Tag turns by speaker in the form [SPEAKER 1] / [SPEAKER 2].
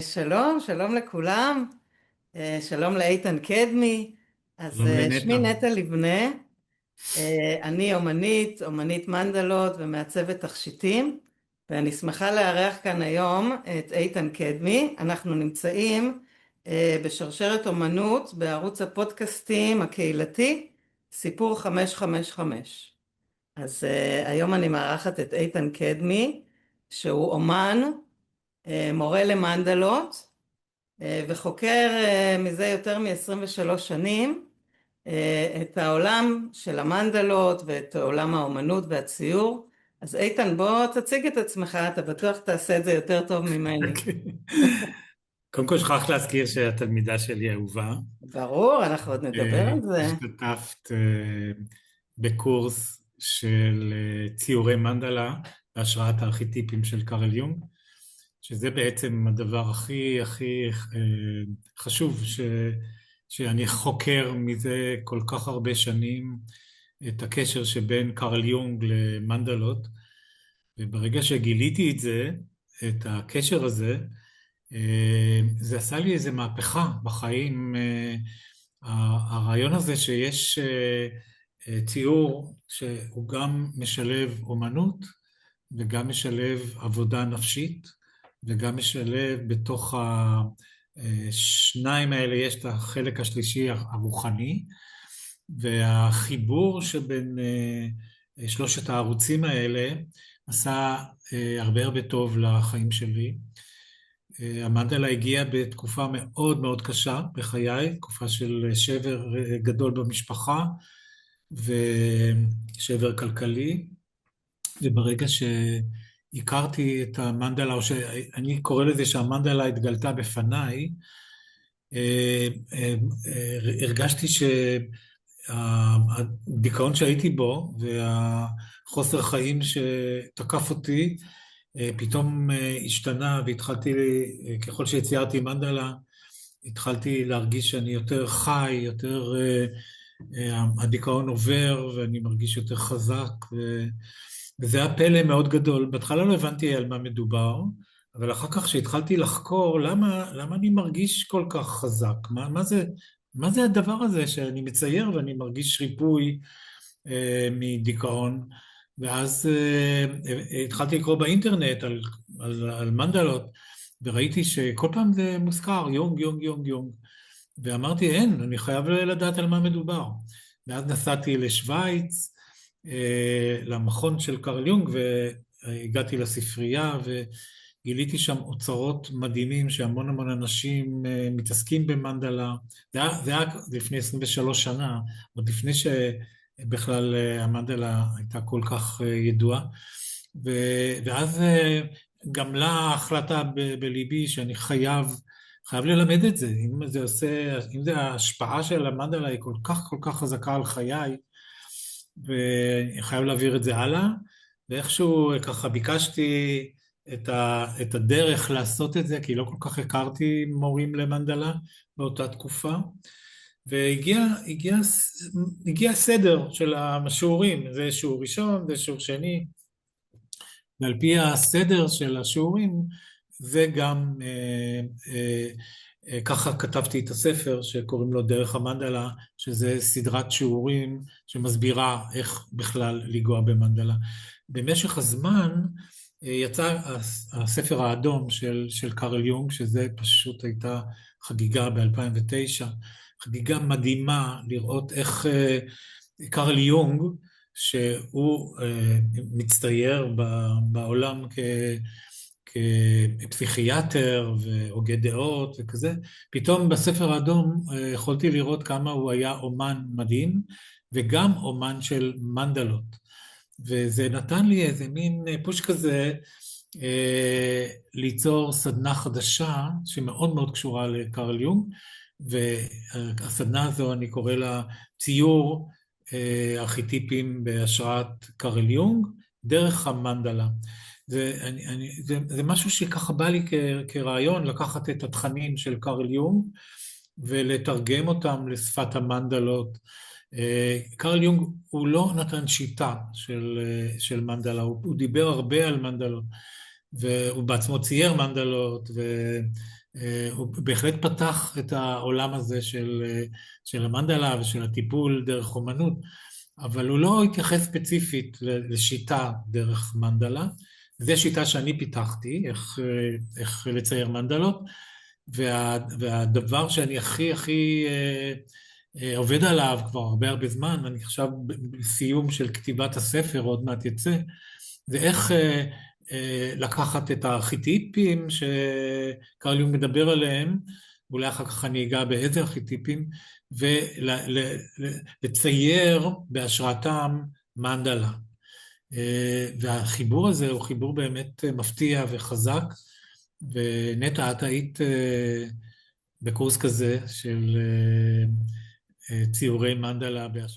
[SPEAKER 1] שלום, שלום לכולם, שלום לאיתן קדמי. אז
[SPEAKER 2] שלום
[SPEAKER 1] שמי
[SPEAKER 2] לנטע.
[SPEAKER 1] נטע לבנה, אני אומנית מנדלות ומעצבת תכשיטים, ואני שמחה לארח כאן היום את איתן קדמי. אנחנו נמצאים בשרשרת אומנות בערוץ הפודקאסטים הקהילתי, סיפור 555. אז היום אני מארחת את איתן קדמי, שהוא אומן, מורה למנדלות, וחוקר מזה יותר מ-23 שנים את העולם של המנדלות ואת עולם האומנות והציור. אז איתן, בוא תציג את עצמך, אתה בטוח תעשה את זה יותר טוב ממני.
[SPEAKER 2] אוקיי. קודם כל שכחת להזכיר שהתלמידה שלי אהובה.
[SPEAKER 1] ברור, אנחנו עוד נדבר על זה.
[SPEAKER 2] השתתפת בקורס של ציורי מנדלה בהשראת הארכיטיפים של קארל יונג, שזה בעצם הדבר הכי הכי חשוב שאני חוקר מזה כל כך הרבה שנים, את הקשר שבין קארל יונג למנדלות. וברגע שגיליתי את זה, את הקשר הזה, זה עשה לי איזה מהפכה בחיים. הרעיון הזה שיש ציור שהוא גם משלב אומנות וגם משלב עבודה נפשית וגם משלב בתוך השניים האלה יש את החלק השלישי הרוחני, והחיבור שבין שלושת הערוצים האלה עשה הרבה הרבה טוב לחיים שלי. המנדלה הגיע בתקופה מאוד מאוד קשה בחיי, תקופה של שבר גדול במשפחה ושבר כלכלי, וברגע שהכרתי את המנדלה, או שאני קורא לזה שהמנדלה התגלתה בפניי, הרגשתי שהדיכאון שהייתי בו והחוסר חיים שתקף אותי פתאום השתנה, והתחלתי, ככל שציירתי מנדלה, התחלתי להרגיש שאני יותר חי, יותר, הדיכאון עובר ואני מרגיש יותר חזק, וזה היה פלא מאוד גדול. בהתחלה לא הבנתי על מה מדובר, אבל אחר כך שהתחלתי לחקור למה אני מרגיש כל כך חזק, מה זה הדבר הזה שאני מצייר ואני מרגיש ריפוי מדיכאון. ואז התחלתי לקרוא באינטרנט על מנדלות, וראיתי שכל פעם זה מוזכר, יונג, יונג, יונג, יונג. ואמרתי, אין, אני חייב לדעת על מה מדובר. ואז נסעתי לשוויץ, למכון של קארל יונג, והגעתי לספרייה, וגיליתי שם אוצרות מדהימים, שהמון המון אנשים מתעסקים במנדלה. זה היה לפני 23 שנה, עוד לפני בכלל המנדלה הייתה כל כך ידועה, ואז גמלה החלטה בליבי שאני חייב ללמד את זה. אם זה ההשפעה של המנדלה היא כל כך חזקה על חיי, ואני חייב להעביר את זה הלאה, ואיכשהו ככה ביקשתי את הדרך לעשות את זה, כי לא כל כך הכרתי מורים למנדלה באותה תקופה, והגיע סדר של השיעורים, זה שיעור ראשון, זה שיעור שני, ועל פי הסדר של השיעורים, וגם ככה כתבתי את הספר שקוראים לו דרך המנדלה, שזה סדרת שיעורים שמסבירה איך בכלל לגוע במנדלה. במשך הזמן יצא הספר האדום של קארל יונג, שזה פשוט הייתה חגיגה ב-2009, חגיגה מדהימה לראות איך קארל יונג, שהוא מצטייר בעולם כפסיכיאטר והוגה דעות וכזה, פתאום בספר האדום יכולתי לראות כמה הוא היה אומן מדהים, וגם אומן של מנדלות. וזה נתן לי איזה מין פוש כזה, ליצור סדנה חדשה שמאוד מאוד קשורה לקארל יונג, והסדנה הזו אני קורא לה ציור ארכיטיפים בהשראת קארל יונג דרך המנדלה. זה משהו שככה בא לי כרעיון, לקחת את התכנים של קארל יונג ולתרגם אותם לשפת המנדלות. קארל יונג הוא לא נתן שיטה של מנדלה, הוא דיבר הרבה על מנדלות, והוא בעצמו צייר מנדלות, הוא בהחלט פתח את העולם הזה של המנדלה ושל הטיפול דרך אומנות, אבל הוא לא התייחס ספציפית לשיטה דרך מנדלה. זו שיטה שאני פיתחתי, איך לצייר מנדלות, והדבר שאני הכי עובד עליו כבר הרבה זמן, אני עכשיו בסיום של כתיבת הספר, עוד מעט יצא, זה איך לקחת את הארכיטיפים שקרל יונג מדבר עליהם, ואולי אחר כך אני אגע באיזה ארכיטיפים, ולצייר בהשראתם מנדלה. והחיבור הזה הוא חיבור באמת מפתיע וחזק, ונטע, את היית בקורס כזה של ציורי מנדלה בהשראתם.